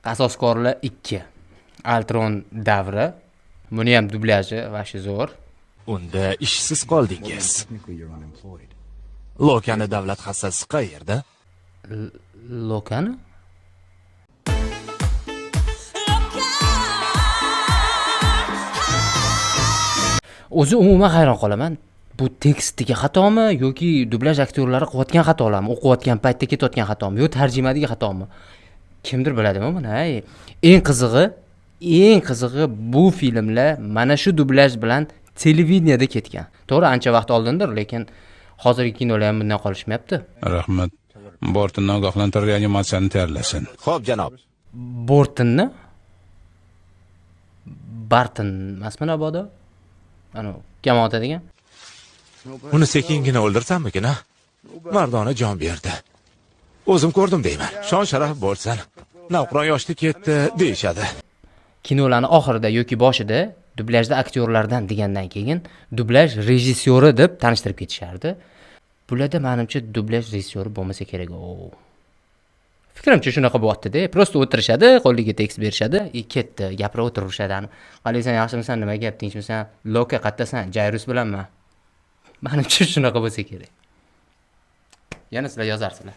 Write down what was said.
Qasoskorlar 2. Altron davri. Buni ham dublyajı vashi zo'r. Unda ishsiz qoldingiz. Lokani davlat hassasi qayerda? Lokani? O'zi umuman hayron qolaman. Bu tekstdagi xatomi yoki dublyaj aktyorlari qilayotgan xatolarmi? O'qiyotgan paytda ketayotgan xatomi yoki tarjimadagi xatomi? Kimdir biladimi buni? Eng qizig'i bu filmlar mana shu dublyaj bilan televideniyada ketgan. To'g'ri, ancha vaqt oldindir, lekin hozirgi kinolar ham bundan qolishmayapti. Rahmat. Bortinni ogohlantirib reanimatsiyani tayyorlasin. Xo'p, janob. Bortinni? Bartin emasmi mabodo? Ana, kim otadigan? Uni sekingina o'ldirsammikin, ha? Mardona jon berdi. O'zim ko'rdim deyman. Shon sharaf bo'lsin. Navqiron yoshda ketdi deyshadi. Kinolarning oxirida yoki boshida dublyajda aktyorlardan degandan keyin dublyaj rejissyori deb tanishtirib ketishardi. Bularda menimcha dublyaj rejissyori bo'lmasa kerak. Fikrimcha shunaqa bo'lyapti-da. Prosta o'tirishadi, qo'liga tekst berishadi, ketdi, gapirib o'tirishadi. Qalaysan, yaxshimisan, nima gap, tinchmisan? Loka qattasan, Jayrus bilanmi? Menimcha shunaqa bo'lsa kerak. Yana sizlar yozarsizlar.